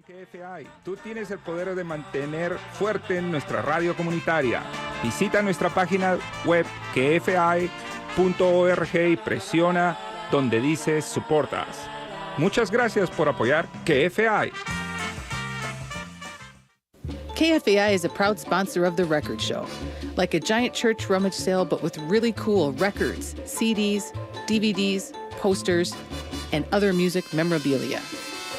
KFAI, tú tienes el poder de mantener fuerte nuestra radio comunitaria. Visita nuestra página web kfai.org y presiona donde dice Support Us. Muchas gracias por apoyar KFAI. KFAI is a proud sponsor of The Record Show. Like a giant church rummage sale, but with really cool records, CDs, DVDs, posters, and other music memorabilia.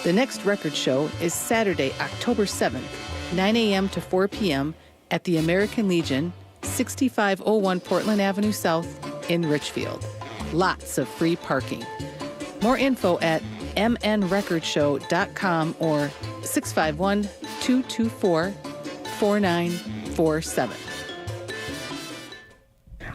The next record show is Saturday, October 7th, 9 a.m. to 4 p.m. at the American Legion, 6501 Portland Avenue South in Richfield. Lots of free parking. More info at mnrecordshow.com or 651-224-4947.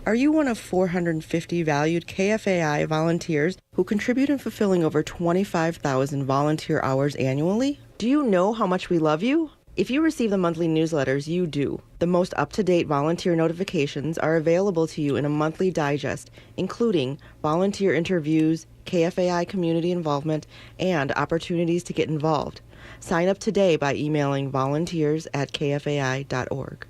Are you one of 450 valued KFAI volunteers who contribute in fulfilling over 25,000 volunteer hours annually? Do you know how much we love you? If you receive the monthly newsletters, you do. The most up-to-date volunteer notifications are available to you in a monthly digest, including volunteer interviews, KFAI community involvement, and opportunities to get involved. Sign up today by emailing volunteers@kfai.org.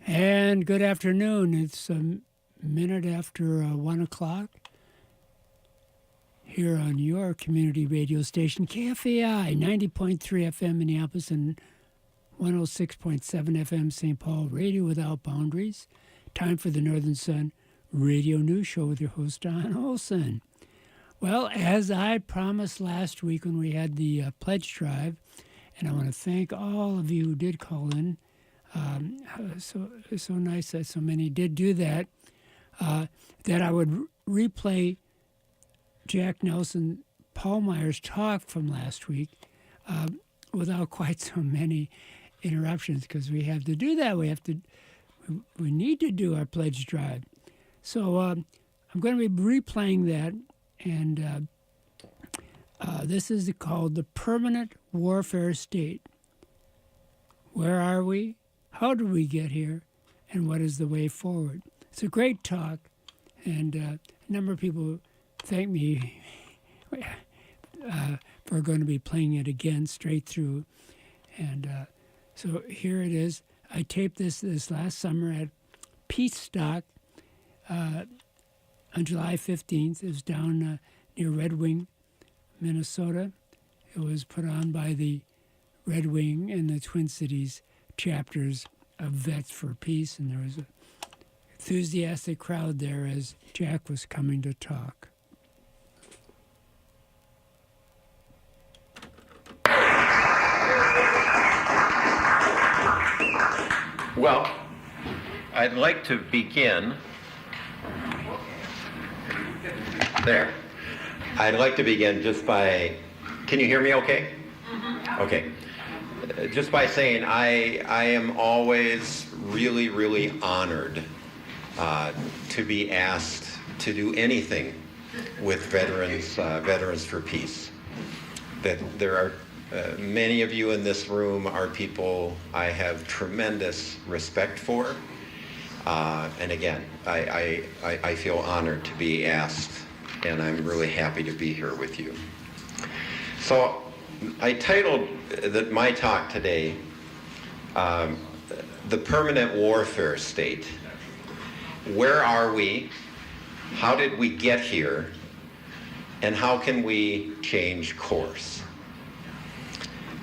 And good afternoon. It's a minute after 1 o'clock here on your community radio station, KFAI, 90.3 FM Minneapolis and 106.7 FM St. Paul, Radio Without Boundaries. Time for the Northern Sun Radio News Show with your host, Don Olson. Well, as I promised last week when we had the pledge drive, and I want to thank all of you who did call in. So nice that so many did do that, that I would replay Jack Nelson-Pallmeyer's talk from last week without quite so many interruptions, because we have to do that. We need to do our pledge drive. So I'm going to be replaying that, and this is called The Permanent Warfare State. Where are we? How did we get here? And what is the way forward? It's a great talk, and a number of people thank me for going to be playing it again straight through. And so here it is. I taped this last summer at Peace Stock on July 15th. It was down near Red Wing, Minnesota. It was put on by the Red Wing and the Twin Cities chapters of Vets for Peace, and there was an enthusiastic crowd there as Jack was coming to talk. Well, I'd like to begin there. I'd like to begin just by, can you hear me okay? Okay. Just by saying I am always really, really honored to be asked to do anything with Veterans for Peace. That there are many of you in this room are people I have tremendous respect for. And again, I feel honored to be asked, and I'm really happy to be here with you. So I titled my talk today, The Permanent Warfare State. Where are we? How did we get here? And how can we change course?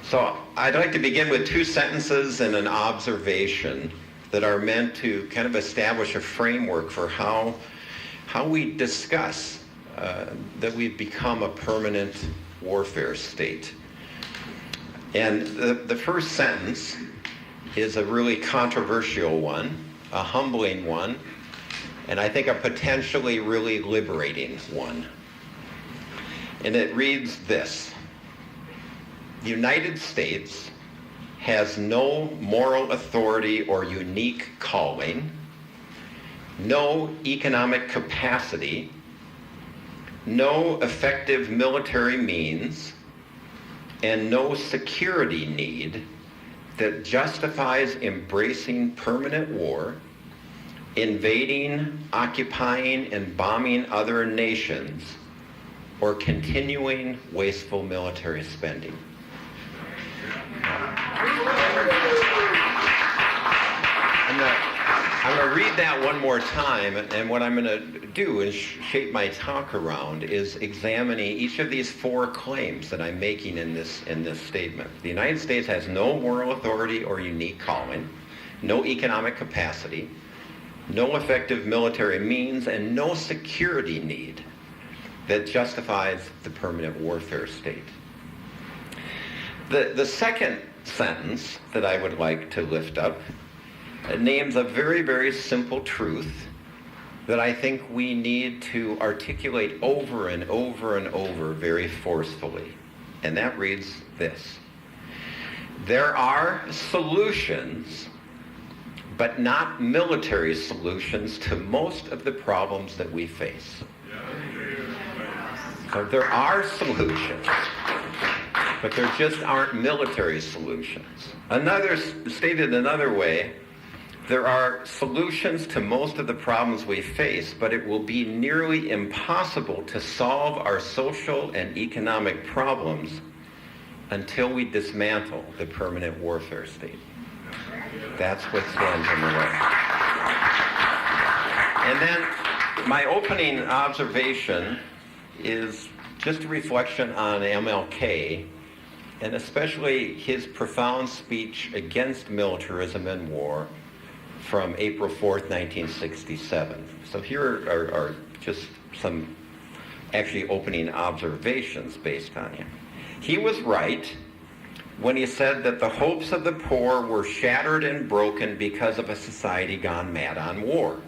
So I'd like to begin with two sentences and an observation that are meant to kind of establish a framework for how we discuss that we've become a permanent warfare state. And the first sentence is a really controversial one, a humbling one, and I think a potentially really liberating one. And it reads this: the United States has no moral authority or unique calling, no economic capacity, no effective military means, and no security need that justifies embracing permanent war, invading, occupying, and bombing other nations, or continuing wasteful military spending. I'm going to read that one more time, and what I'm going to do is shape my talk around is examining each of these four claims that I'm making in this statement. The United States has no moral authority or unique calling, no economic capacity, no effective military means, and no security need that justifies the permanent warfare state. The second sentence that I would like to lift up names a very, very simple truth that I think we need to articulate over and over and over very forcefully. And that reads this: there are solutions, but not military solutions, to most of the problems that we face. So there are solutions, but there just aren't military solutions. Stated another way, there are solutions to most of the problems we face, but it will be nearly impossible to solve our social and economic problems until we dismantle the permanent warfare state. That's what stands in the way. And then my opening observation is just a reflection on MLK, and especially his profound speech against militarism and war from April 4th, 1967. So here are just some actually opening observations based on him. He was right when he said that the hopes of the poor were shattered and broken because of a society gone mad on war.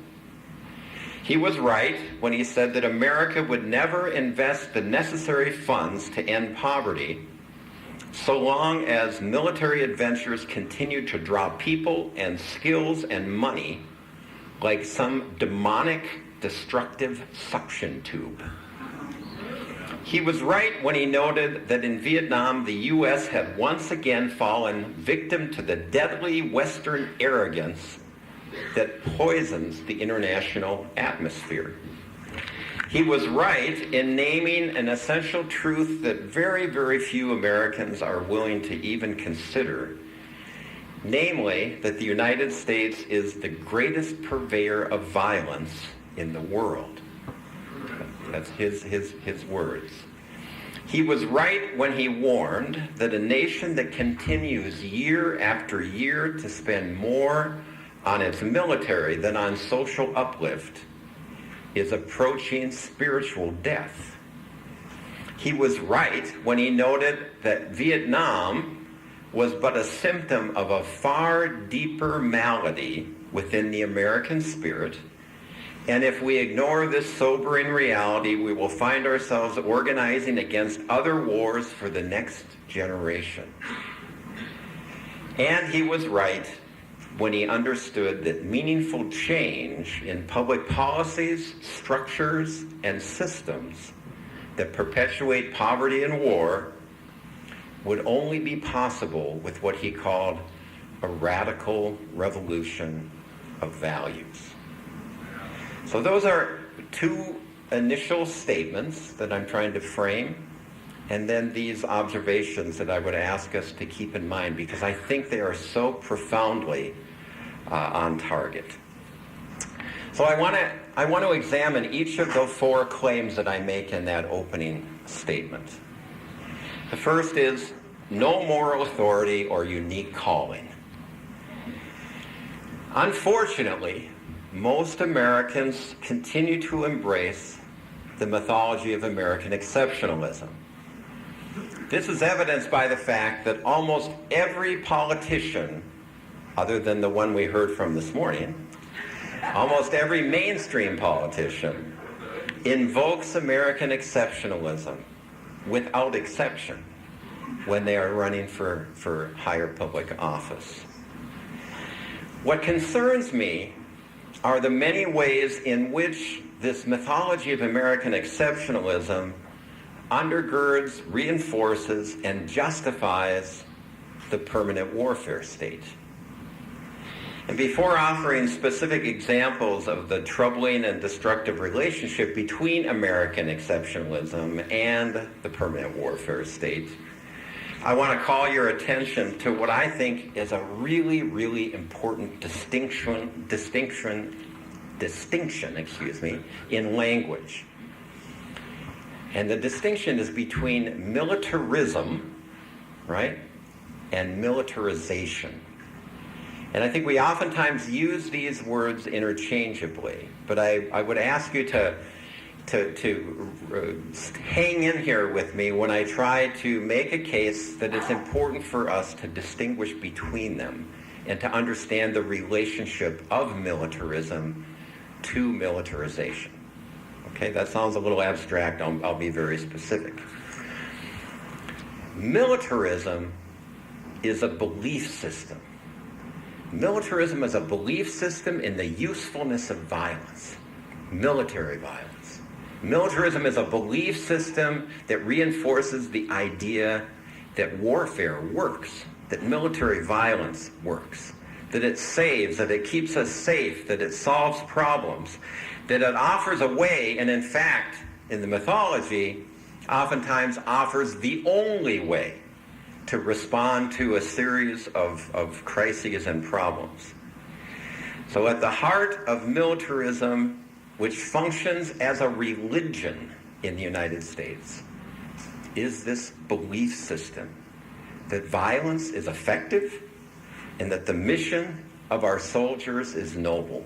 He was right when he said that America would never invest the necessary funds to end poverty so long as military adventures continue to draw people and skills and money like some demonic, destructive suction tube. He was right when he noted that in Vietnam, the U.S. had once again fallen victim to the deadly Western arrogance that poisons the international atmosphere. He was right in naming an essential truth that very, very few Americans are willing to even consider, namely that the United States is the greatest purveyor of violence in the world. That's his words. He was right when he warned that a nation that continues year after year to spend more on its military than on social uplift is approaching spiritual death. He was right when he noted that Vietnam was but a symptom of a far deeper malady within the American spirit, and if we ignore this sobering reality, we will find ourselves organizing against other wars for the next generation. And he was right when he understood that meaningful change in public policies, structures, and systems that perpetuate poverty and war would only be possible with what he called a radical revolution of values. So those are two initial statements that I'm trying to frame, and then these observations that I would ask us to keep in mind, because I think they are so profoundly on target. So I want to examine each of the four claims that I make in that opening statement. The first is no moral authority or unique calling. Unfortunately, most Americans continue to embrace the mythology of American exceptionalism. This is evidenced by the fact that almost every politician, other than the one we heard from this morning, almost every mainstream politician invokes American exceptionalism without exception when they are running for higher public office. What concerns me are the many ways in which this mythology of American exceptionalism undergirds, reinforces, and justifies the permanent warfare state. And before offering specific examples of the troubling and destructive relationship between American exceptionalism and the permanent warfare state, I want to call your attention to what I think is a really, really important distinction, in language. And the distinction is between militarism, right, and militarization. And I think we oftentimes use these words interchangeably, but I would ask you to hang in here with me when I try to make a case that it's important for us to distinguish between them and to understand the relationship of militarism to militarization. Okay, that sounds a little abstract. I'll be very specific. Militarism is a belief system. Militarism is a belief system in the usefulness of violence, military violence. Militarism is a belief system that reinforces the idea that warfare works, that military violence works, that it saves, that it keeps us safe, that it solves problems, that it offers a way, and in fact, in the mythology, oftentimes offers the only way to respond to a series of crises and problems. So at the heart of militarism, which functions as a religion in the United States, is this belief system that violence is effective and that the mission of our soldiers is noble.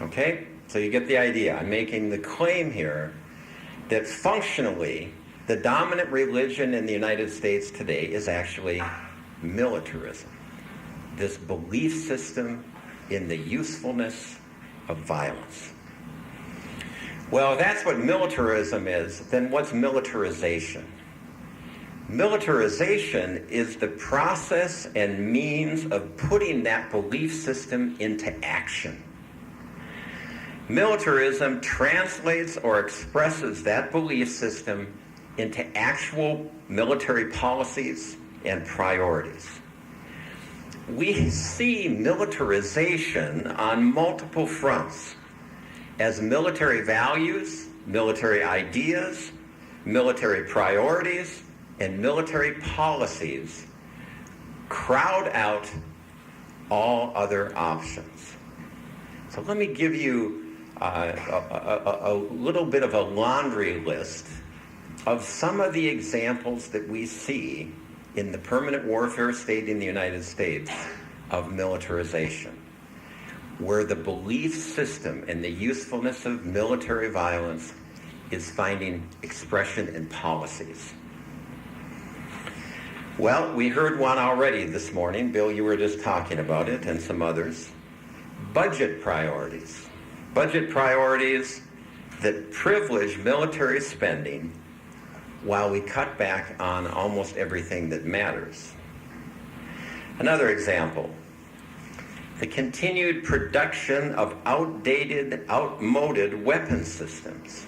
Okay? So you get the idea. I'm making the claim here that functionally, the dominant religion in the United States today is actually militarism, this belief system in the usefulness of violence. Well, if that's what militarism is, then what's militarization? Militarization is the process and means of putting that belief system into action. Militarism translates or expresses that belief system into actual military policies and priorities. We see militarization on multiple fronts as military values, military ideas, military priorities, and military policies crowd out all other options. So let me give you a little bit of a laundry list of some of the examples that we see in the permanent warfare state in the United States of militarization, where the belief system and the usefulness of military violence is finding expression in policies. Well, we heard one already this morning. Bill, you were just talking about it, and some others. Budget priorities. Budget priorities that privilege military spending while we cut back on almost everything that matters. Another example, the continued production of outmoded weapon systems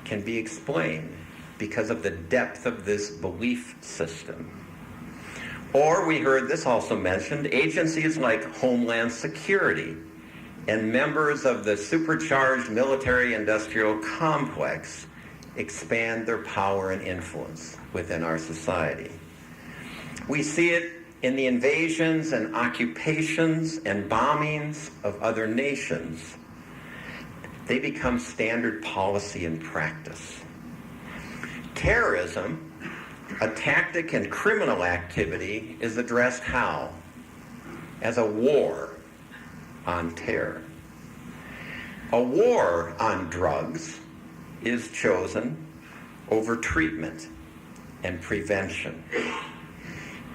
can be explained because of the depth of this belief system. Or we heard this also mentioned, agencies like Homeland Security and members of the supercharged military-industrial complex expand their power and influence within our society. We see it in the invasions and occupations and bombings of other nations. They become standard policy and practice. Terrorism, a tactic and criminal activity, is addressed how? As a war on terror. A war on drugs is chosen over treatment and prevention.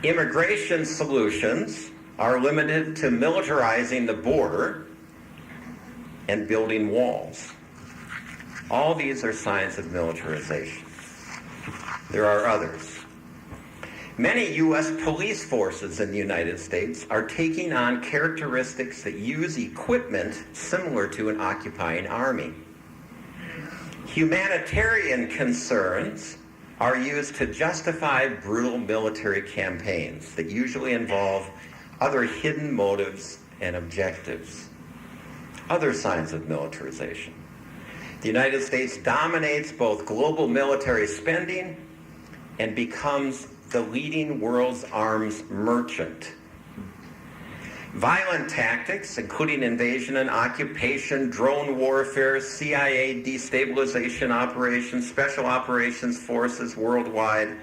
Immigration solutions are limited to militarizing the border and building walls. All these are signs of militarization. There are others. Many U.S. police forces in the United States are taking on characteristics that use equipment similar to an occupying army. Humanitarian concerns are used to justify brutal military campaigns that usually involve other hidden motives and objectives, other signs of militarization. The United States dominates both global military spending and becomes the leading world's arms merchant. Violent tactics, including invasion and occupation, drone warfare, CIA destabilization operations, special operations forces worldwide,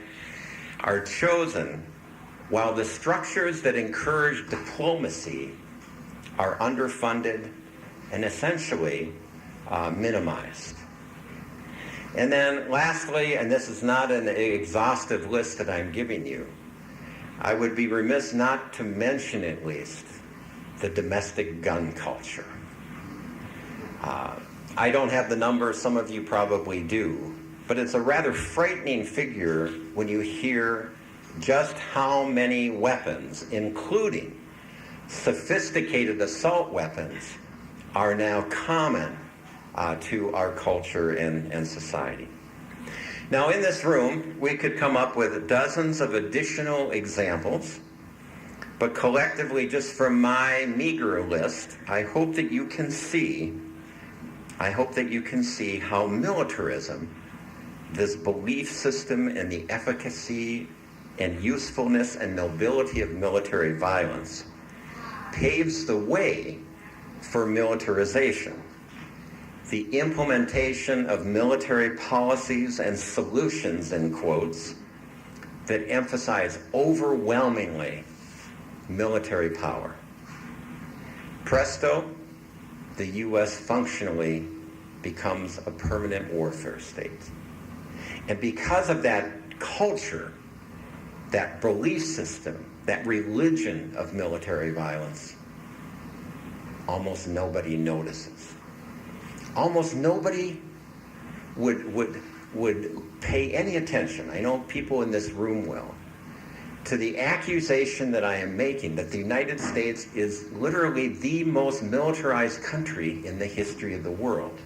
are chosen while the structures that encourage diplomacy are underfunded and essentially minimized. And then lastly, and this is not an exhaustive list that I'm giving you, I would be remiss not to mention at least the domestic gun culture. I don't have the number, some of you probably do, but it's a rather frightening figure when you hear just how many weapons, including sophisticated assault weapons, are now common to our culture and society. Now, in this room, we could come up with dozens of additional examples, but collectively, just from my meager list, I hope that you can see how militarism, this belief system in the efficacy and usefulness and nobility of military violence, paves the way for militarization. The implementation of military policies and solutions, in quotes, that emphasize overwhelmingly military power. Presto, the U.S. functionally becomes a permanent warfare state. And because of that culture, that belief system, that religion of military violence, almost nobody notices. Almost nobody would pay any attention, I know people in this room will, to the accusation that I am making that the United States is literally the most militarized country in the history of the world.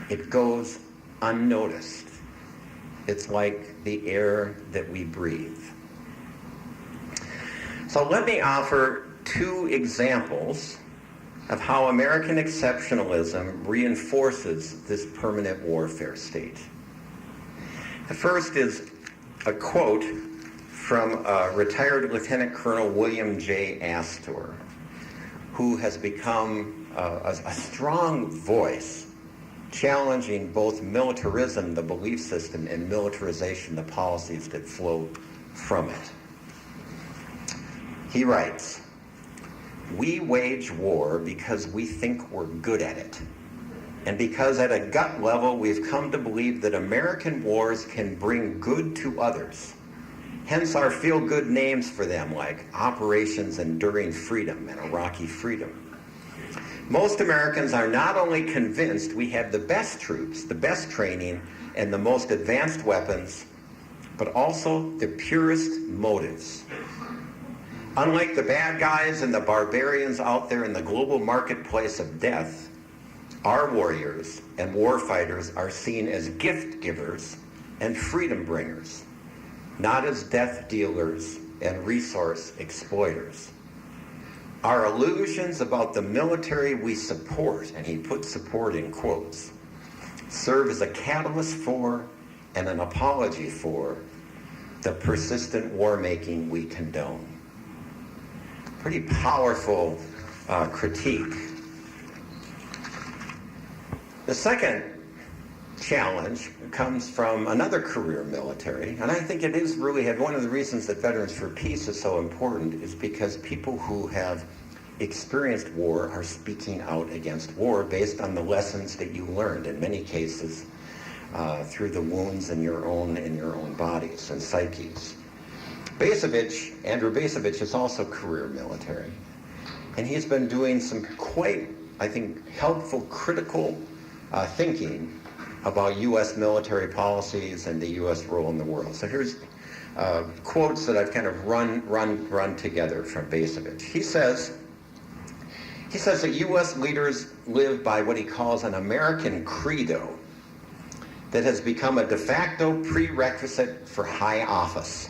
It goes unnoticed. It's like the air that we breathe. So let me offer two examples of how American exceptionalism reinforces this permanent warfare state. The first is a quote from retired Lieutenant Colonel William J. Astor, who has become a strong voice challenging both militarism, the belief system, and militarization, the policies that flow from it. He writes, "We wage war because we think we're good at it, and because at a gut level we've come to believe that American wars can bring good to others. Hence our feel-good names for them, like Operations Enduring Freedom and Iraqi Freedom. Most Americans are not only convinced we have the best troops, the best training, and the most advanced weapons, but also the purest motives. Unlike the bad guys and the barbarians out there in the global marketplace of death, our warriors and warfighters are seen as gift givers and freedom bringers, not as death dealers and resource exploiters. Our illusions about the military we support," and he put support in quotes, "serve as a catalyst for and an apology for the persistent war-making we condone." Pretty powerful critique. The second challenge comes from another career military, and I think it is really one of the reasons that Veterans for Peace is so important is because people who have experienced war are speaking out against war based on the lessons that you learned, in many cases through the wounds in your own bodies and psyches. Andrew Bacevich is also career military, and he's been doing some quite, I think, helpful, critical thinking about U.S. military policies and the U.S. role in the world. So here's quotes that I've kind of run together from Bacevich. He says that U.S. leaders live by what he calls an American credo that has become a de facto prerequisite for high office.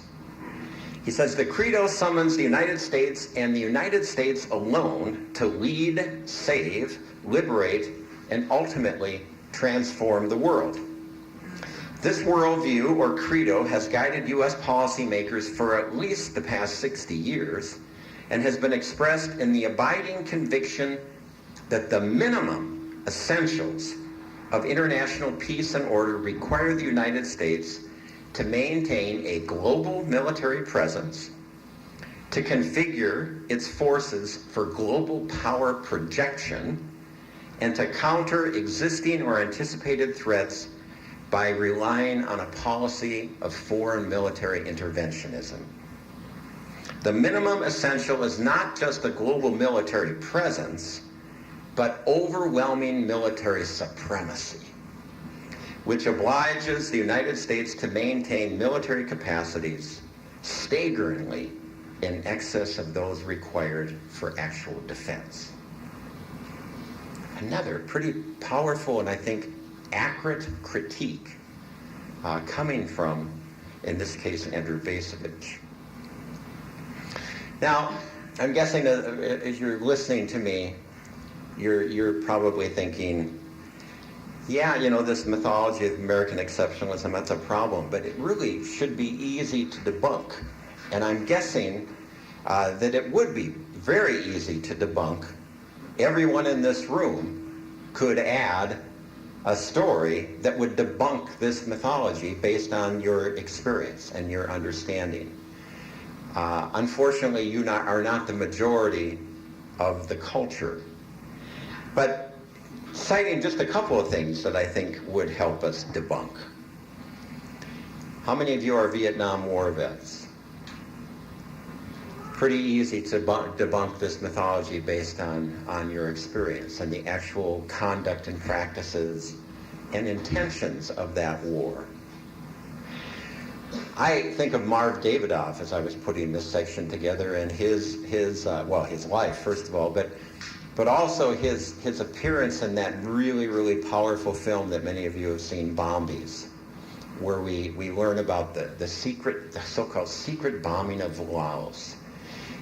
He says, the Credo summons the United States and the United States alone to lead, save, liberate, and ultimately transform the world. This worldview, or credo, has guided U.S. policymakers for at least the past 60 years and has been expressed in the abiding conviction that the minimum essentials of international peace and order require the United States to maintain a global military presence, to configure its forces for global power projection, and to counter existing or anticipated threats by relying on a policy of foreign military interventionism. The minimum essential is not just a global military presence, but overwhelming military supremacy, which obliges the United States to maintain military capacities staggeringly in excess of those required for actual defense. Another pretty powerful and I think accurate critique coming from, in this case, Andrew Vasevich. Now, I'm guessing that as you're listening to me, you're probably thinking, yeah, you know, this mythology of American exceptionalism, that's a problem, but it really should be easy to debunk. And I'm guessing that it would be very easy to debunk. Everyone in this room could add a story that would debunk this mythology based on your experience and your understanding. Unfortunately, you are not the majority of the culture. But citing just a couple of things that I think would help us debunk. How many of you are Vietnam War vets? Pretty easy to debunk this mythology based on your experience and the actual conduct and practices and intentions of that war. I think of Marv Davidoff as I was putting this section together, and his life, first of all, but also his appearance in that really, really powerful film that many of you have seen, Bombies, where we learn about the so-called secret bombing of Laos,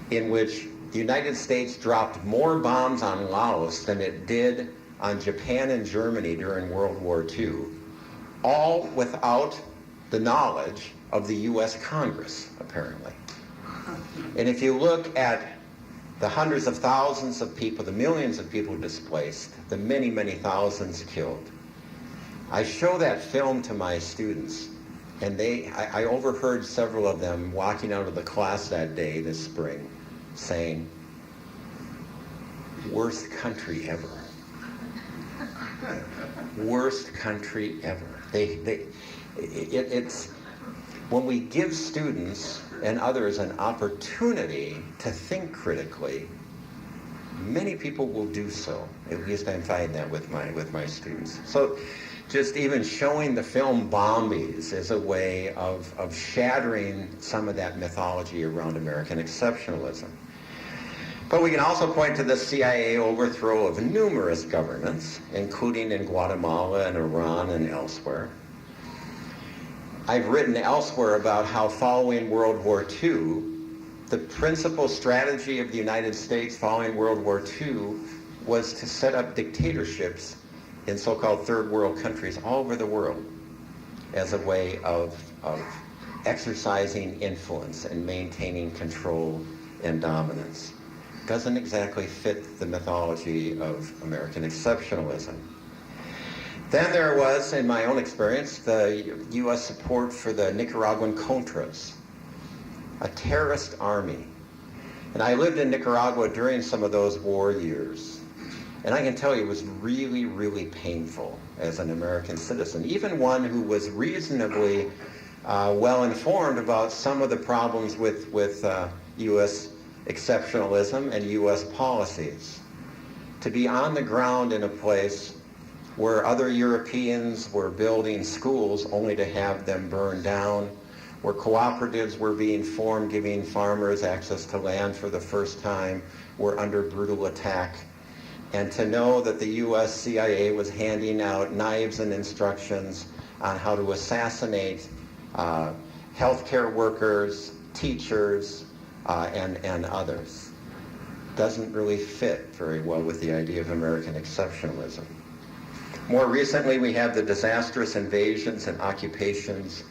in which the United States dropped more bombs on Laos than it did on Japan and Germany during World War II, all without the knowledge of the U.S. Congress, apparently. And if you look at the hundreds of thousands of people, the millions of people displaced, the many, many thousands killed, I show that film to my students, and I overheard several of them walking out of the class that day this spring saying, worst country ever. Worst country ever. It's when we give students and others an opportunity to think critically, many people will do so. At least I find that with my students. So just even showing the film Bombies is a way of shattering some of that mythology around American exceptionalism. But we can also point to the CIA overthrow of numerous governments, including in Guatemala and Iran and elsewhere. I've written elsewhere about how following World War II, the principal strategy of the United States following World War II was to set up dictatorships in so-called third world countries all over the world as a way of exercising influence and maintaining control and dominance. Doesn't exactly fit the mythology of American exceptionalism. Then there was, in my own experience, the U.S. support for the Nicaraguan Contras, a terrorist army. And I lived in Nicaragua during some of those war years. And I can tell you it was really, really painful as an American citizen, even one who was reasonably well informed about some of the problems with U.S. exceptionalism and U.S. policies. To be on the ground in a place where other Europeans were building schools only to have them burned down, where cooperatives were being formed, giving farmers access to land for the first time, were under brutal attack, and to know that the U.S. CIA was handing out knives and instructions on how to assassinate healthcare workers, teachers, and others. Doesn't really fit very well with the idea of American exceptionalism. More recently, we have the disastrous invasions and occupations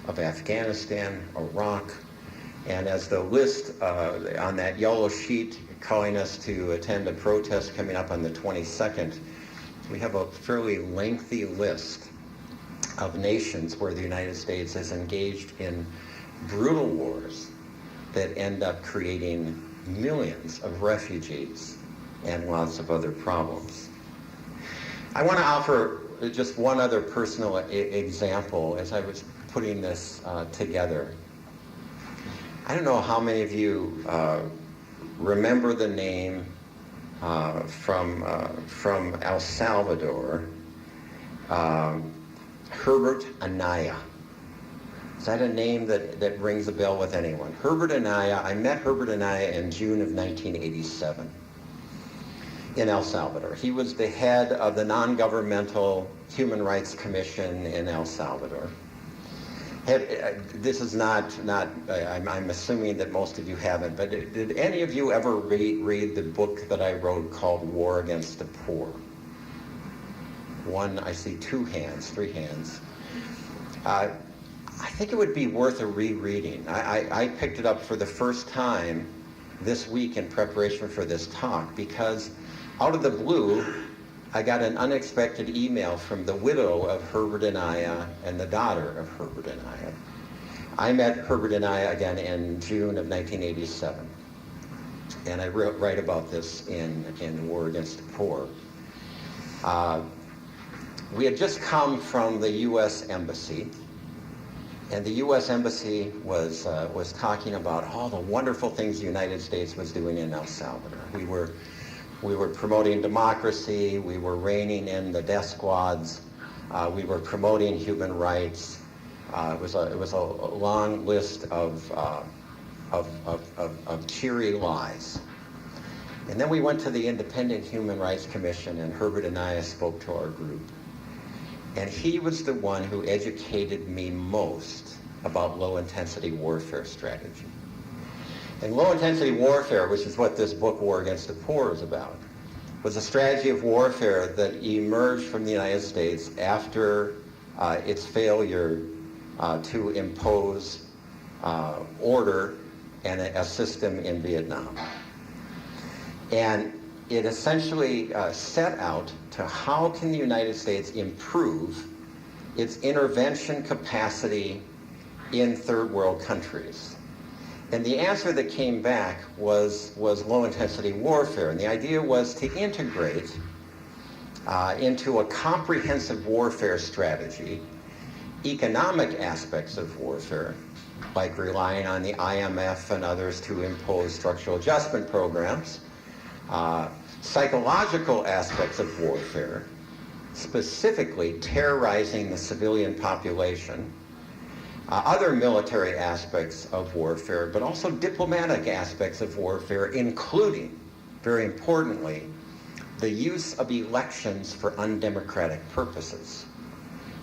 of Afghanistan, Iraq, and as the list on that yellow sheet calling us to attend a protest coming up on the 22nd, we have a fairly lengthy list of nations where the United States is engaged in brutal wars that end up creating millions of refugees and lots of other problems. I want to offer just one other personal example as I was putting this together. I don't know how many of you remember the name from El Salvador, Herbert Anaya. Is that a name that rings a bell with anyone? Herbert Anaya, I met Herbert Anaya in June of 1987 in El Salvador. He was the head of the non-governmental Human Rights Commission in El Salvador. This is not I'm assuming that most of you haven't, but did any of you ever read the book that I wrote called War Against the Poor? One, I see 2 hands, 3 hands. I think it would be worth a rereading. I picked it up for the first time this week in preparation for this talk because out of the blue, I got an unexpected email from the widow of Herbert Anaya and the daughter of Herbert Anaya. I met Herbert Anaya again in June of 1987, and I write about this in War Against the Poor. We had just come from the U.S. Embassy, and the U.S. Embassy was talking about all the wonderful things the United States was doing in El Salvador. We were promoting democracy, we were reining in the death squads, we were promoting human rights. It was a long list of cheery lies. And then we went to the Independent Human Rights Commission, and Herbert Anaya spoke to our group. And he was the one who educated me most about low-intensity warfare strategy. And low-intensity warfare, which is what this book, War Against the Poor, is about, was a strategy of warfare that emerged from the United States after its failure to impose order and a system in Vietnam. And it essentially set out to how can the United States improve its intervention capacity in third world countries. And the answer that came back was low-intensity warfare. And the idea was to integrate into a comprehensive warfare strategy economic aspects of warfare, like relying on the IMF and others to impose structural adjustment programs, psychological aspects of warfare, specifically terrorizing the civilian population, other military aspects of warfare, but also diplomatic aspects of warfare, including, very importantly, the use of elections for undemocratic purposes.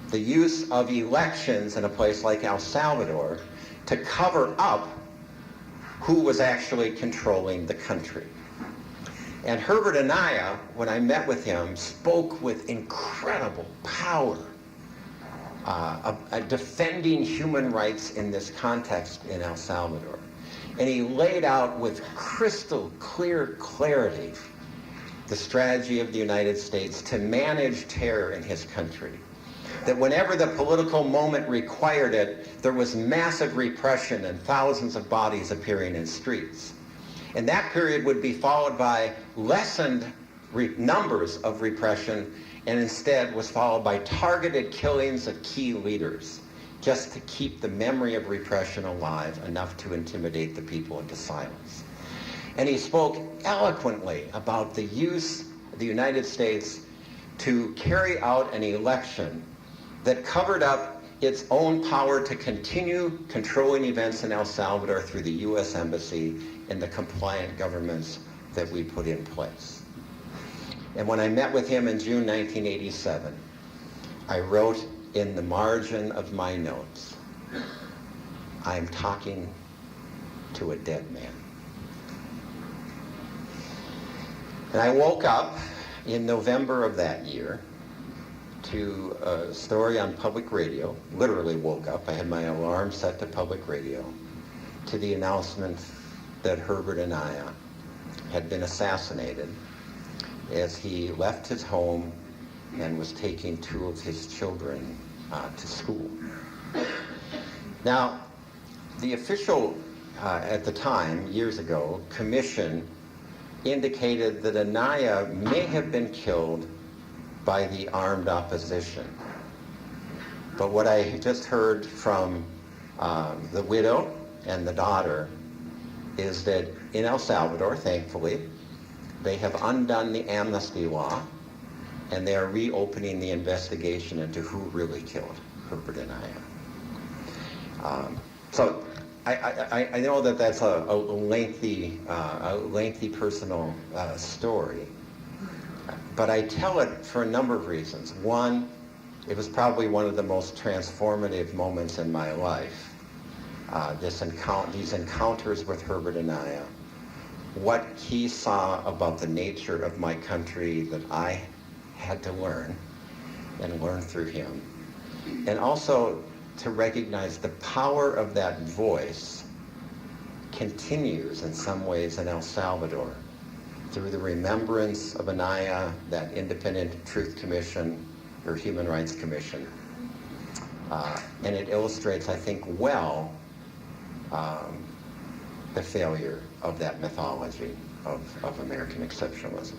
The use of elections in a place like El Salvador to cover up who was actually controlling the country. And Herbert Anaya, when I met with him, spoke with incredible power of defending human rights in this context in El Salvador. And he laid out with crystal clear clarity the strategy of the United States to manage terror in his country. That whenever the political moment required it, there was massive repression and thousands of bodies appearing in streets. And that period would be followed by lessened numbers of repression, and instead was followed by targeted killings of key leaders, just to keep the memory of repression alive enough to intimidate the people into silence. And he spoke eloquently about the use of the United States to carry out an election that covered up its own power to continue controlling events in El Salvador through the U.S. Embassy and the compliant governments that we put in place. And when I met with him in June 1987, I wrote in the margin of my notes, I'm talking to a dead man. And I woke up in November of that year to a story on public radio, literally woke up. I had my alarm set to public radio, to the announcement that Herbert Anaya had been assassinated as he left his home and was taking two of his children to school. Now, the official, at the time, years ago, commission indicated that Anaya may have been killed by the armed opposition. But what I just heard from the widow and the daughter is that in El Salvador, thankfully, they have undone the amnesty law and they are reopening the investigation into who really killed Herbert Anaya. So I know that that's a lengthy personal story, but I tell it for a number of reasons. One, it was probably one of the most transformative moments in my life. These encounters with Herbert Anaya, what he saw about the nature of my country that I had to learn and learn through him, and also to recognize the power of that voice continues in some ways in El Salvador through the remembrance of Anaya, that Independent Truth Commission or Human Rights Commission. And it illustrates, I think, well, the failure of that mythology of American exceptionalism.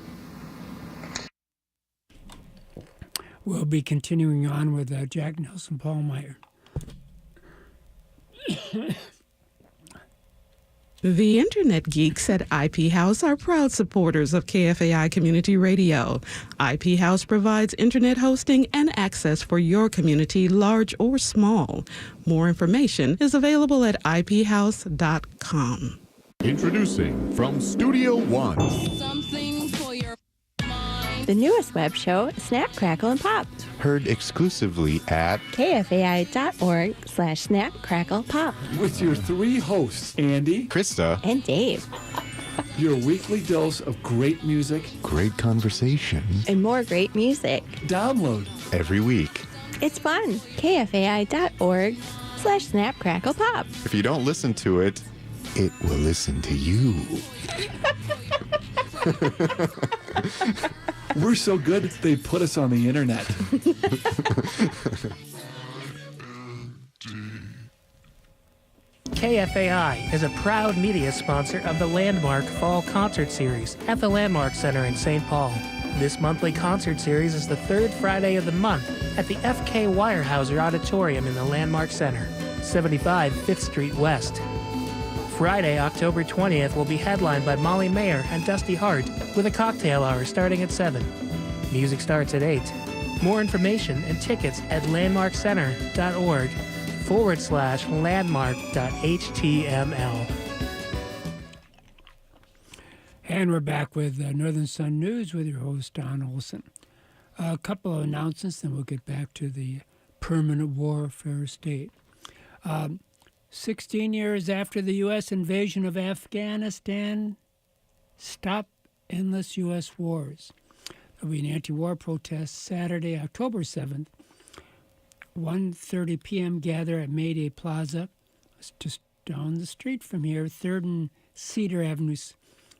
We'll be continuing on with Jack Nelson-Pallmeyer. The Internet Geeks at IP House are proud supporters of KFAI Community Radio. IP House provides Internet hosting and access for your community, large or small. More information is available at iphouse.com. Introducing from Studio One. Something for your mind. The newest web show, Snap, Crackle, and Pop. Heard exclusively at KFAI.org/Snap, Crackle, Pop. With your three hosts, Andy, Krista, And Dave. your weekly dose of great music. great conversation And more great music. Download. every week. It's fun. KFAI.org/Snap, Crackle, Pop. If you don't listen to it, it will listen to you. We're so good, they put us on the internet. KFAI is a proud media sponsor of the Landmark Fall Concert Series at the Landmark Center in St. Paul. This monthly concert series is the third Friday of the month at the F.K. Weyerhaeuser Auditorium in the Landmark Center, 75 5th Street West. Friday, October 20th will be headlined by Molly Mayer and Dusty Hart with a cocktail hour starting at 7. Music starts at 8. More information and tickets at landmarkcenter.org/landmark.html. And we're back with Northern Sun News with your host, Don Olson. A couple of announcements, then we'll get back to the permanent warfare state. 16 years after the U.S. invasion of Afghanistan, stop endless U.S. wars. There'll be an anti-war protest Saturday, October 7th, 1:30 p.m. gather at Mayday Plaza. It's just down the street from here, 3rd and Cedar Avenue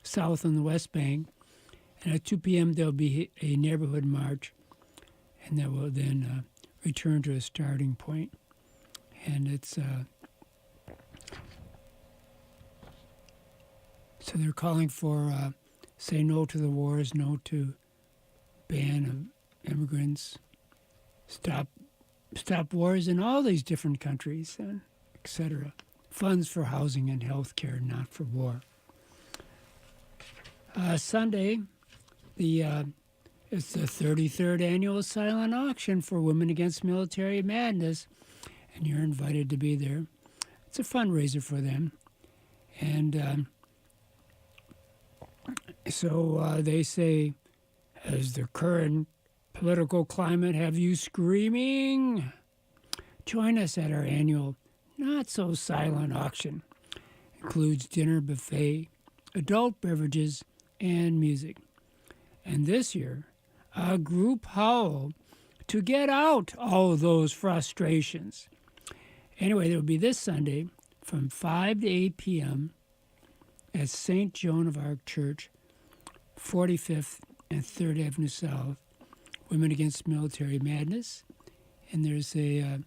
South on the West Bank. And at 2 p.m. there'll be a neighborhood march, and that will then return to a starting point. And it's so they're calling for say no to the wars, no to ban of immigrants, stop wars in all these different countries, and etc. Funds for housing and health care, not for war. Sunday, it's the 33rd annual silent auction for Women Against Military Madness, and you're invited to be there. It's a fundraiser for them, and so they say, has the current political climate have you screaming? Join us at our annual not-so-silent auction. Includes dinner, buffet, adult beverages, and music. And this year, a group howl to get out all of those frustrations. Anyway, it will be this Sunday from 5 to 8 p.m. at St. Joan of Arc Church, 45th and 3rd Avenue South, Women Against Military Madness. And there's an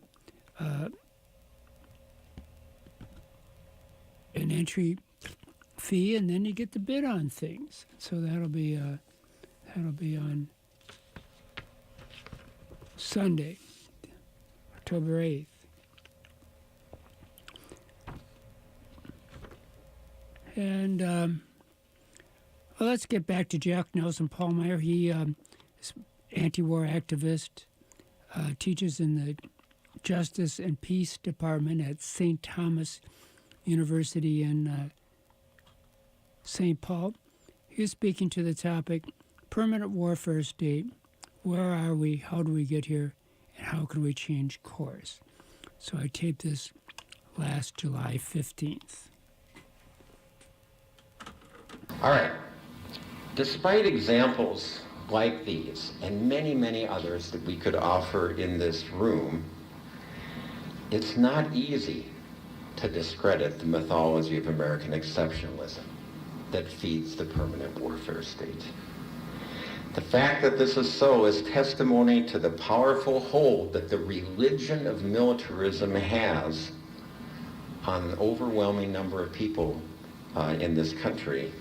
entry fee, and then you get to bid on things. So that'll be on Sunday, October 8th. And well, let's get back to Jack Nelson-Pallmeyer. He is anti-war activist, teaches in the Justice and Peace Department at St. Thomas University in St. Paul. He is speaking to the topic, Permanent Warfare State. Where are we? How do we get here? And how can we change course? So I taped this last July 15th. All right. Despite examples like these and many, many others that we could offer in this room, it's not easy to discredit the mythology of American exceptionalism that feeds the permanent warfare state. The fact that this is so is testimony to the powerful hold that the religion of militarism has on an overwhelming number of people in this country,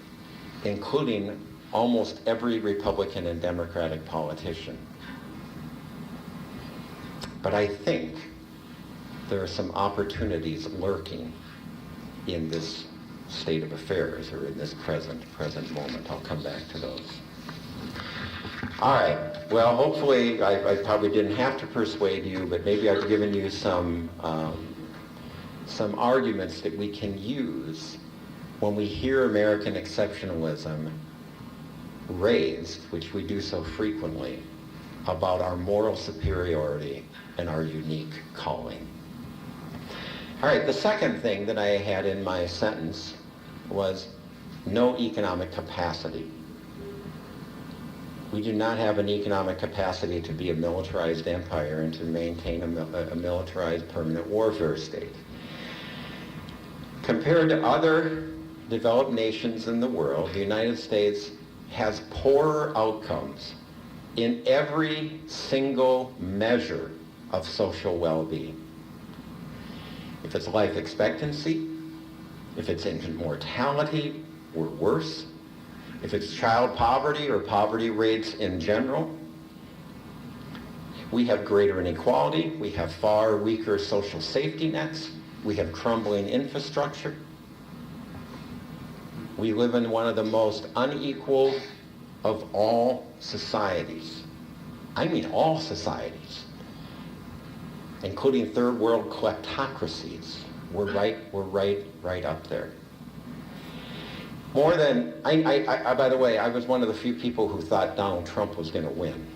including almost every Republican and Democratic politician. But I think there are some opportunities lurking in this state of affairs, or in this present moment. I'll come back to those. All right. Well, hopefully I probably didn't have to persuade you, but maybe I've given you some arguments that we can use when we hear American exceptionalism raised, which we do so frequently, about our moral superiority and our unique calling. All right, the second thing that I had in my sentence was no economic capacity. We do not have an economic capacity to be a militarized empire and to maintain a militarized permanent warfare state. Compared to other developed nations in the world, the United States has poorer outcomes in every single measure of social well-being. If it's life expectancy, if it's infant mortality, we're worse. If it's child poverty or poverty rates in general, we have greater inequality, we have far weaker social safety nets, we have crumbling infrastructure. We live in one of the most unequal of all societies. I mean all societies, including third world kleptocracies. We're right up there. More than, by the way, I was one of the few people who thought Donald Trump was going to win.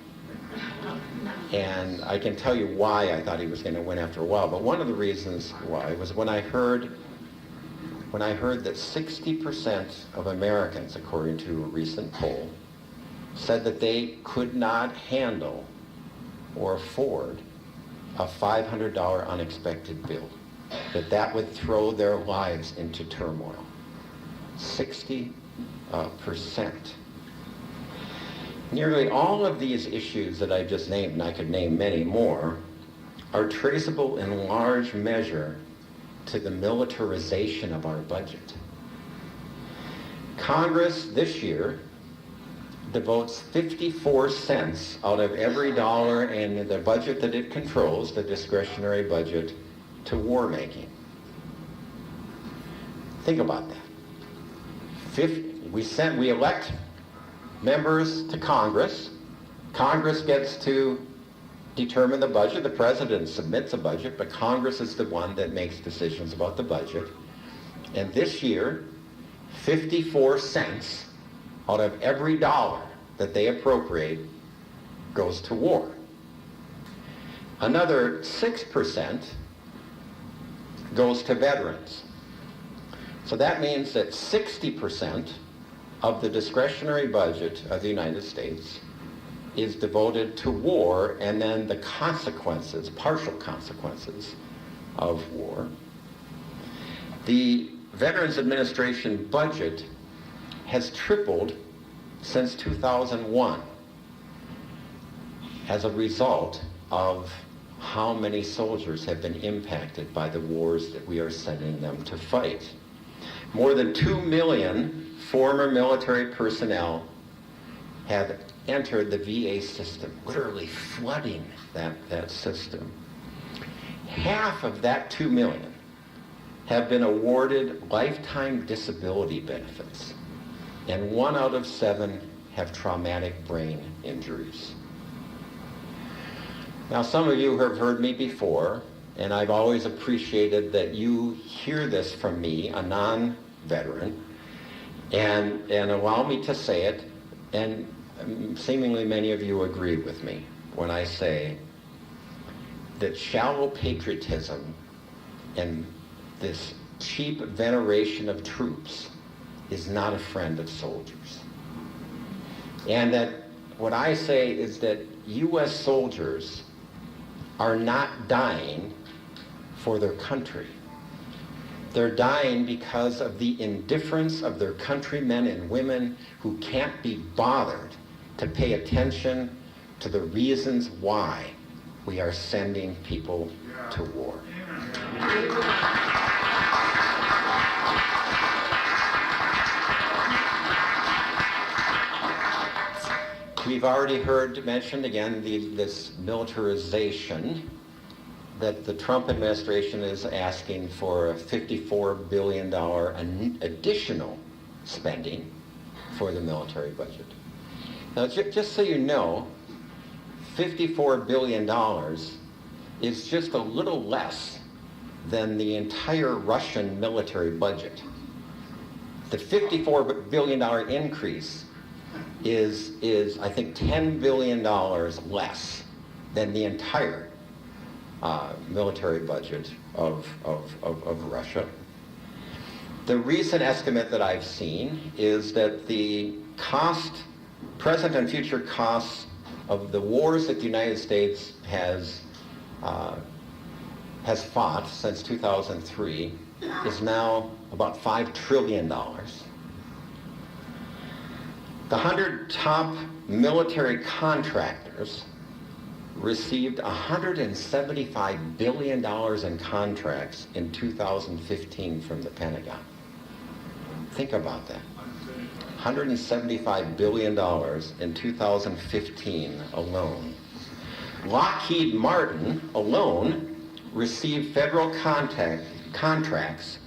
And I can tell you why I thought he was going to win after a while, but one of the reasons why was when I heard that 60% of Americans, according to a recent poll, said that they could not handle or afford a $500 unexpected bill, that would throw their lives into turmoil. 60%. Nearly all of these issues that I just named, and I could name many more, are traceable in large measure to the militarization of our budget. Congress this year devotes 54 cents out of every dollar in the budget that it controls, the discretionary budget, to war making. Think about that. We elect members to Congress. Congress gets to determine the budget. The president submits a budget, but Congress is the one that makes decisions about the budget. And this year, 54 cents out of every dollar that they appropriate goes to war. Another 6% goes to veterans. So that means that 60% of the discretionary budget of the United States is devoted to war and then the consequences, partial consequences of war. The Veterans Administration budget has tripled since 2001 as a result of how many soldiers have been impacted by the wars that we are sending them to fight. More than 2 million former military personnel have entered the VA system, literally flooding that system. Half of that 2 million have been awarded lifetime disability benefits, and 1 out of 7 have traumatic brain injuries. Now, some of you have heard me before, and I've always appreciated that you hear this from me, a non-veteran, and allow me to say it, and seemingly many of you agree with me when I say that shallow patriotism and this cheap veneration of troops is not a friend of soldiers. And that what I say is that U.S. soldiers are not dying for their country. They're dying because of the indifference of their countrymen and women who can't be bothered to pay attention to the reasons why we are sending people to war. We've already heard mentioned again this militarization, that the Trump administration is asking for a $54 billion additional spending for the military budget. Now, just so you know, $54 billion is just a little less than the entire Russian military budget. The $54 billion increase is I think $10 billion less than the entire military budget of Russia. The recent estimate that I've seen is that the present and future costs of the wars that the United States has fought since 2003 is now about $5 trillion. The 100 top military contractors received $175 billion in contracts in 2015 from the Pentagon. Think about that. $175 billion in 2015 alone. Lockheed Martin alone received federal contracts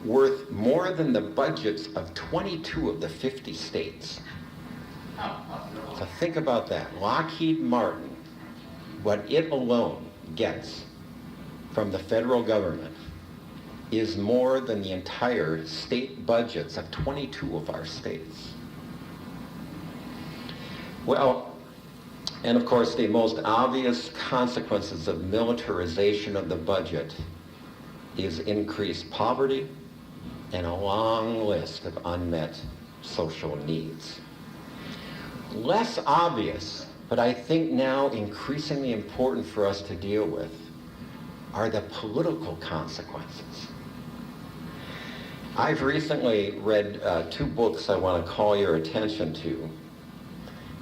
worth more than the budgets of 22 of the 50 states. So think about that. Lockheed Martin, what it alone gets from the federal government is more than the entire state budgets of 22 of our states. Well, and of course the most obvious consequences of militarization of the budget is increased poverty and a long list of unmet social needs. Less obvious, but I think now increasingly important for us to deal with, are the political consequences. I've recently read 2 books I want to call your attention to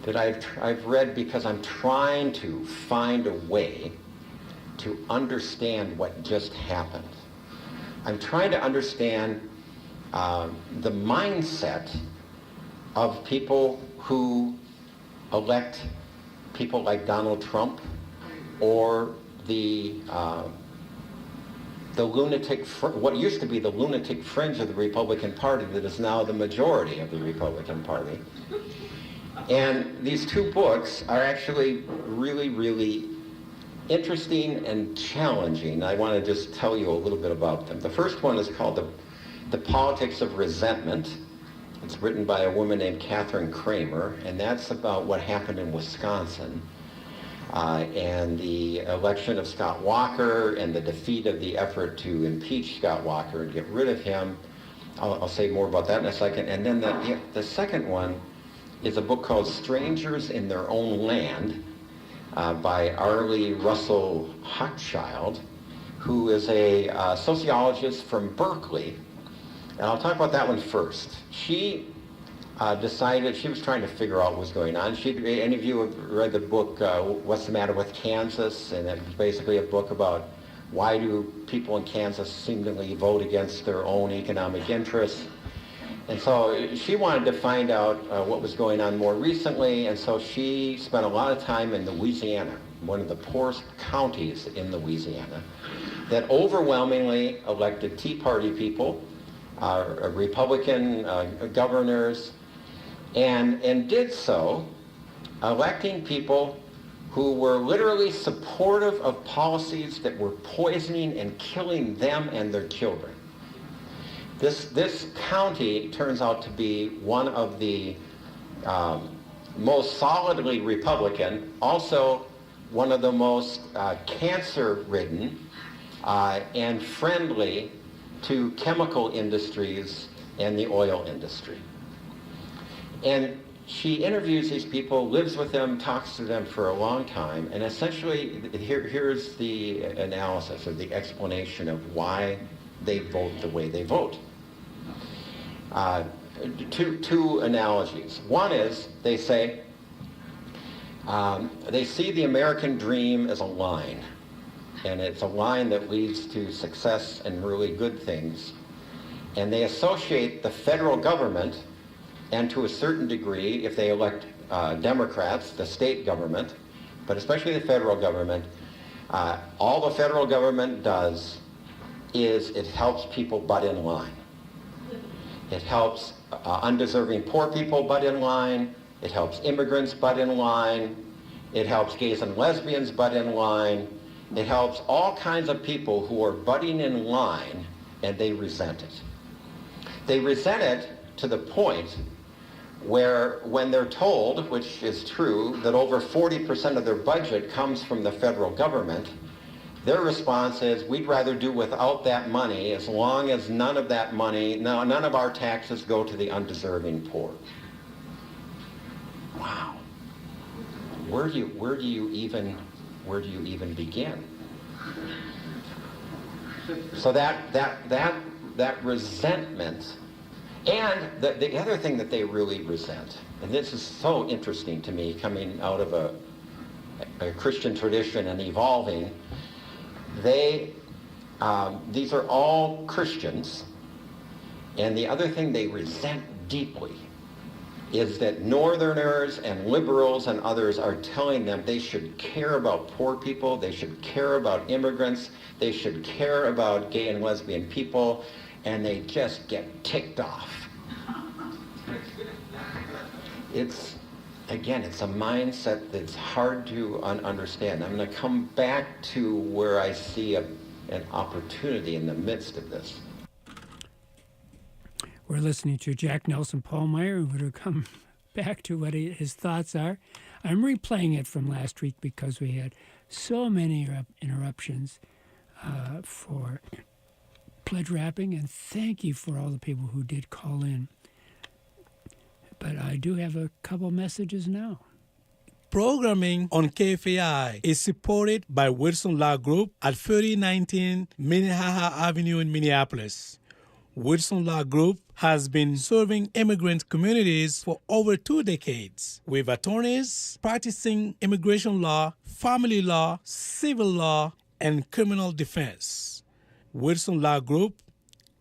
that I've read because I'm trying to find a way to understand what just happened. I'm trying to understand the mindset of people who elect people like Donald Trump or the lunatic, what used to be the lunatic fringe of the Republican Party that is now the majority of the Republican Party. And these 2 books are actually really, really interesting and challenging. I want to just tell you a little bit about them. The first one is called The Politics of Resentment. It's written by a woman named Catherine Kramer, and that's about what happened in Wisconsin and the election of Scott Walker and the defeat of the effort to impeach Scott Walker and get rid of him. I'll say more about that in a second. And then the second one is a book called Strangers in Their Own Land by Arlie Russell Hochschild, who is a sociologist from Berkeley. And I'll talk about that one first. She decided, she was trying to figure out what was going on. Any of you have read the book, What's the Matter with Kansas? And it's basically a book about why do people in Kansas seemingly vote against their own economic interests. And so she wanted to find out what was going on more recently, and so she spent a lot of time in Louisiana, one of the poorest counties in Louisiana, that overwhelmingly elected Tea Party people, Republican governors, and did so electing people who were literally supportive of policies that were poisoning and killing them and their children. This county turns out to be one of the most solidly Republican, also one of the most cancer-ridden and friendly to chemical industries and the oil industry. And she interviews these people, lives with them, talks to them for a long time, and essentially here's the analysis or the explanation of why they vote the way they vote. Two analogies. One is they say they see the American dream as a line, and it's a line that leads to success and really good things, and they associate the federal government, and to a certain degree, if they elect Democrats, the state government, but especially the federal government, all the federal government does is it helps people butt in line. It helps undeserving poor people butt in line. It helps immigrants butt in line. It helps gays and lesbians butt in line. It helps all kinds of people who are butting in line, and they resent it. They resent it to the point where when they're told, which is true, that over 40% of their budget comes from the federal government, their response is, we'd rather do without that money as long as none of that money, none of our taxes go to the undeserving poor. Wow. Where do you even begin? So that resentment. And the other thing that they really resent, and this is so interesting to me coming out of a Christian tradition and evolving, these are all Christians, and the other thing they resent deeply is that Northerners and liberals and others are telling them they should care about poor people, they should care about immigrants, they should care about gay and lesbian people, and they just get ticked off. It's a mindset that's hard to understand. I'm going to come back to where I see an opportunity in the midst of this. We're listening to Jack Nelson-Pallmeyer, who will come back to what his thoughts are. I'm replaying it from last week because we had so many interruptions for pledge wrapping, and thank you for all the people who did call in. But I do have a couple messages now. Programming on KFAI is supported by Wilson Law Group at 3019 Minnehaha Avenue in Minneapolis. Wilson Law Group has been serving immigrant communities for over 2 decades with attorneys practicing immigration law, family law, civil law, and criminal defense. Wilson Law Group,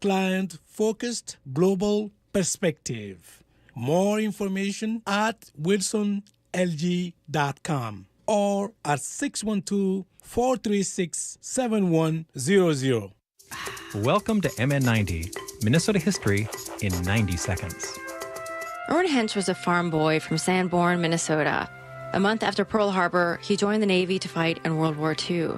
client-focused global perspective. More information at wilsonlg.com or at 612-436-7100. Welcome to MN90, Minnesota history in 90 seconds. Orrin Hench was a farm boy from Sanborn, Minnesota. A month after Pearl Harbor, he joined the Navy to fight in World War II.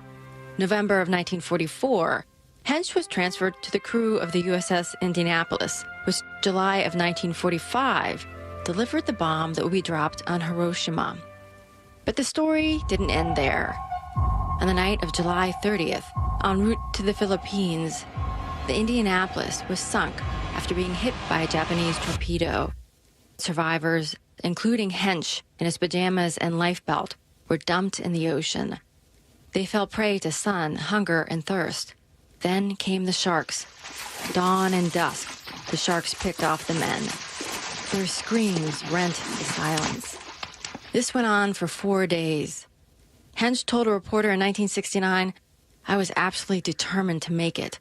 November of 1944, Hench was transferred to the crew of the USS Indianapolis, which July of 1945 delivered the bomb that would be dropped on Hiroshima. But the story didn't end there. On the night of July 30th, en route to the Philippines, the Indianapolis was sunk after being hit by a Japanese torpedo. Survivors, including Hensch in his pajamas and life belt, were dumped in the ocean. They fell prey to sun, hunger, and thirst. Then came the sharks. Dawn and dusk, the sharks picked off the men. Their screams rent the silence. This went on for 4 days. Hensch told a reporter in 1969, "I was absolutely determined to make it."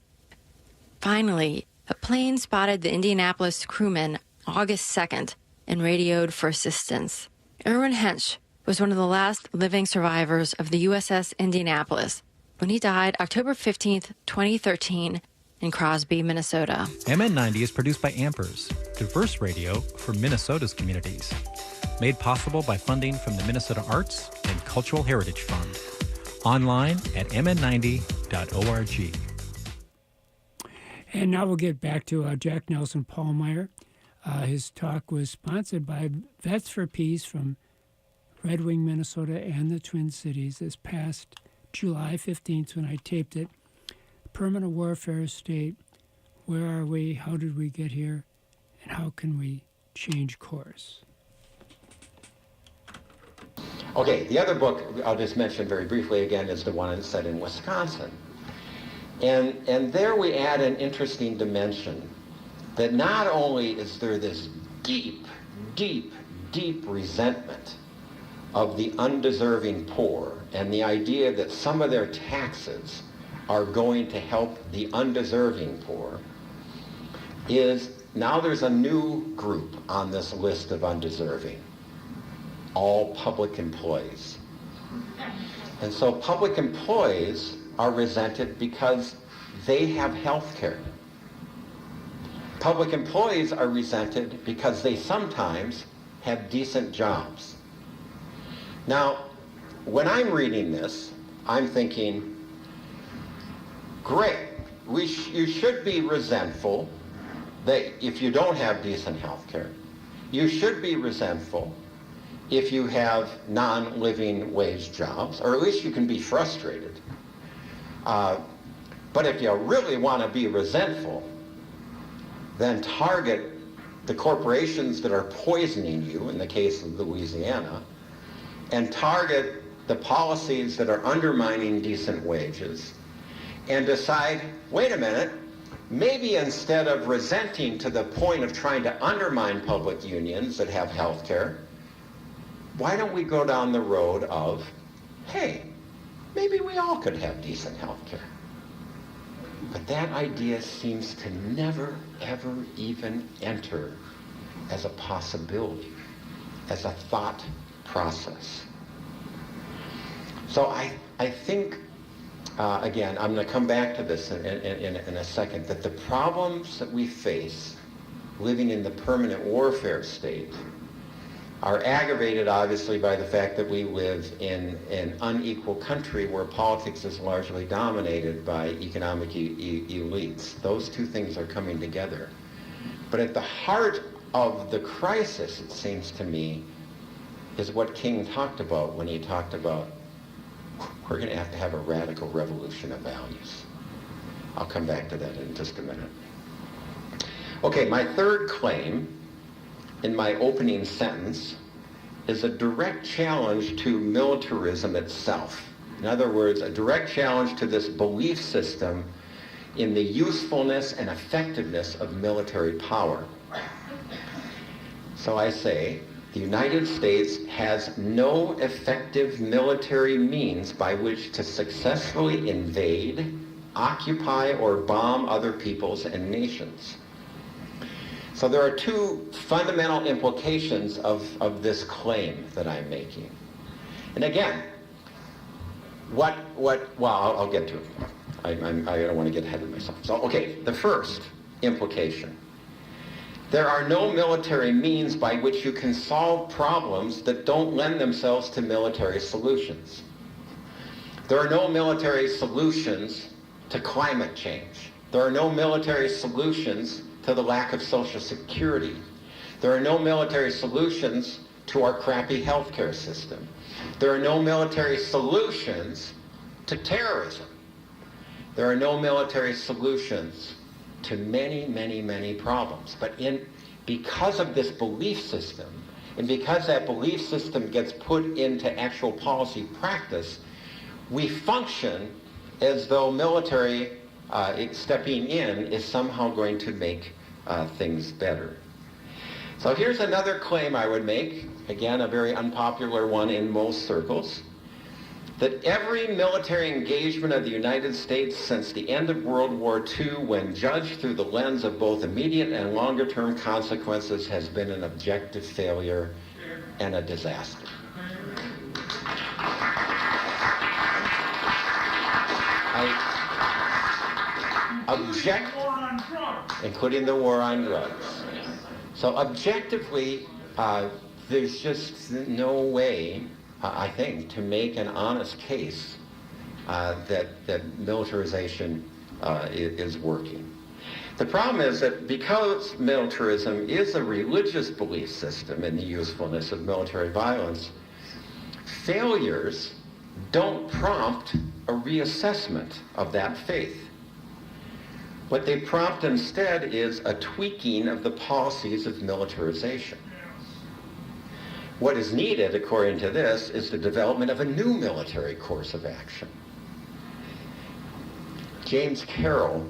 Finally, a plane spotted the Indianapolis crewmen August 2nd and radioed for assistance. Erwin Hensch was one of the last living survivors of the USS Indianapolis when he died October 15th, 2013, in Crosby, Minnesota. MN90 is produced by Ampers, diverse radio for Minnesota's communities. Made possible by funding from the Minnesota Arts and Cultural Heritage Fund. Online at mn90.org. And now we'll get back to Jack Nelson-Pallmeyer. His talk was sponsored by Vets for Peace from Red Wing, Minnesota, and the Twin Cities this past July 15th when I taped it. Permanent warfare state, where are we, how did we get here, and how can we change course? Okay, the other book I'll just mention very briefly again is the one set in Wisconsin. And there we add an interesting dimension that not only is there this deep, deep, deep resentment of the undeserving poor and the idea that some of their taxes are going to help the undeserving poor, is now there's a new group on this list of undeserving. All public employees. And so public employees are resented because they have health care. Public employees are resented because they sometimes have decent jobs. Now, when I'm reading this, I'm thinking, great, you should be resentful that if you don't have decent health care. You should be resentful if you have non-living wage jobs, or at least you can be frustrated. But if you really want to be resentful, then target the corporations that are poisoning you, in the case of Louisiana, and target the policies that are undermining decent wages, and decide, wait a minute, maybe instead of resenting to the point of trying to undermine public unions that have health care, why don't we go down the road of, hey, maybe we all could have decent health care. But that idea seems to never, ever even enter as a possibility, as a thought process. So I think, again, I'm going to come back to this in a second, that the problems that we face living in the permanent warfare state are aggravated, obviously, by the fact that we live in an unequal country where politics is largely dominated by economic elites. Those two things are coming together. But at the heart of the crisis, it seems to me, is what King talked about when he talked about we're going to have a radical revolution of values. I'll come back to that in just a minute. Okay, my third claim in my opening sentence is a direct challenge to militarism itself. In other words, a direct challenge to this belief system in the usefulness and effectiveness of military power. So I say, the United States has no effective military means by which to successfully invade, occupy, or bomb other peoples and nations. So there are two fundamental implications of this claim that I'm making. And again, well, I'll get to it. I don't want to get ahead of myself. So, okay, the first implication. There are no military means by which you can solve problems that don't lend themselves to military solutions. There are no military solutions to climate change. There are no military solutions to the lack of Social Security. There are no military solutions to our crappy healthcare system. There are no military solutions to terrorism. There are no military solutions to many, many, many problems. But because of this belief system, and because that belief system gets put into actual policy practice, we function as though military stepping in is somehow going to make things better. So here's another claim I would make, again, a very unpopular one in most circles, that every military engagement of the United States since the end of World War II, when judged through the lens of both immediate and longer-term consequences, has been an objective failure and a disaster. Including the war on drugs. So objectively, there's just no way, I think, to make an honest case that militarization is working. The problem is that because militarism is a religious belief system in the usefulness of military violence, failures don't prompt a reassessment of that faith. What they prompt instead is a tweaking of the policies of militarization. What is needed, according to this, is the development of a new military course of action. James Carroll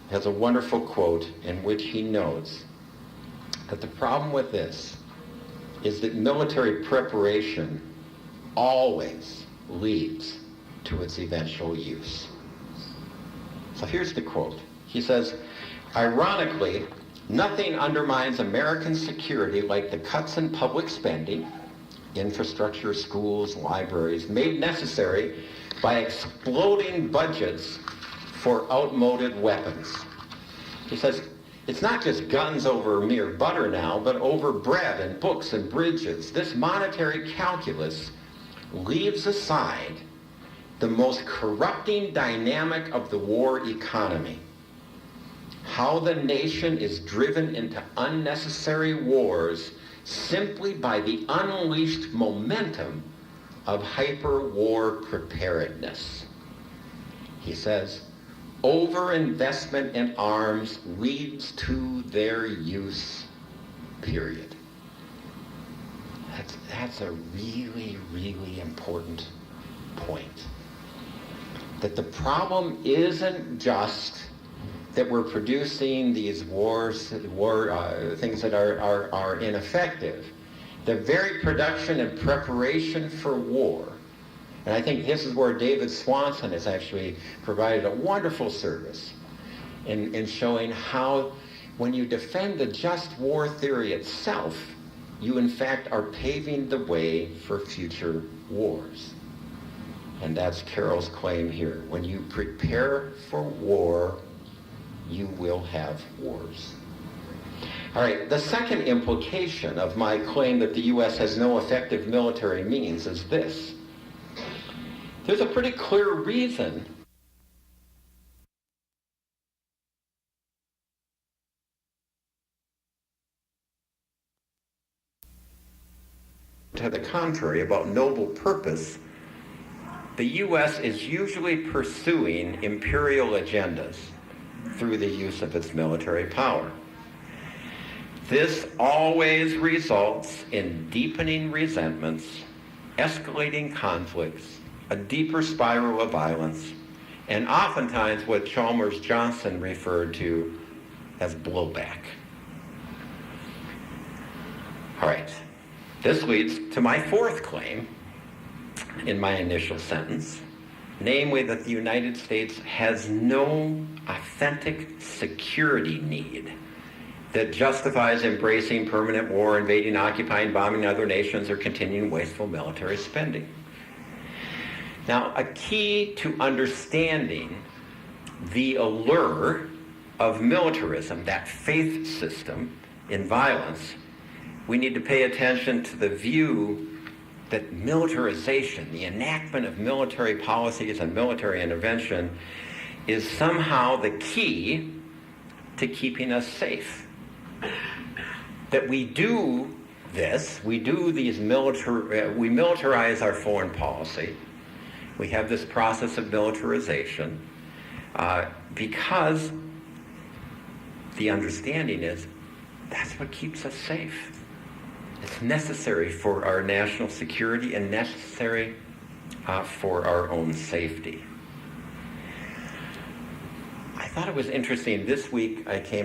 has a wonderful quote in which he notes that the problem with this is that military preparation always leads to its eventual use. So here's the quote. He says, ironically, nothing undermines American security like the cuts in public spending, infrastructure, schools, libraries, made necessary by exploding budgets for outmoded weapons. He says, it's not just guns over mere butter now, but over bread and books and bridges. This monetary calculus leaves aside the most corrupting dynamic of the war economy. How the nation is driven into unnecessary wars simply by the unleashed momentum of hyper-war preparedness. He says, overinvestment in arms leads to their use, period. That's a really, really important point. That the problem isn't just that we're producing these things that are ineffective. The very production and preparation for war, and I think this is where David Swanson has actually provided a wonderful service in showing how when you defend the just war theory itself, you in fact are paving the way for future wars. And that's Carroll's claim here. When you prepare for war, you will have wars. All right, the second implication of my claim that the U.S. has no effective military means is this. There's a pretty clear reason to the contrary about noble purpose. The U.S. is usually pursuing imperial agendas through the use of its military power. This always results in deepening resentments, escalating conflicts, a deeper spiral of violence, and oftentimes what Chalmers Johnson referred to as blowback. All right, this leads to my fourth claim in my initial sentence, namely that the United States has no authentic security need that justifies embracing permanent war, invading, occupying, bombing other nations, or continuing wasteful military spending. Now, a key to understanding the allure of militarism, that faith system in violence, we need to pay attention to the view that militarization, the enactment of military policies and military intervention, is somehow the key to keeping us safe. That we do this, we militarize our foreign policy. We have this process of militarization because the understanding is that's what keeps us safe. It's necessary for our national security and necessary for our own safety. I thought it was interesting. This week I came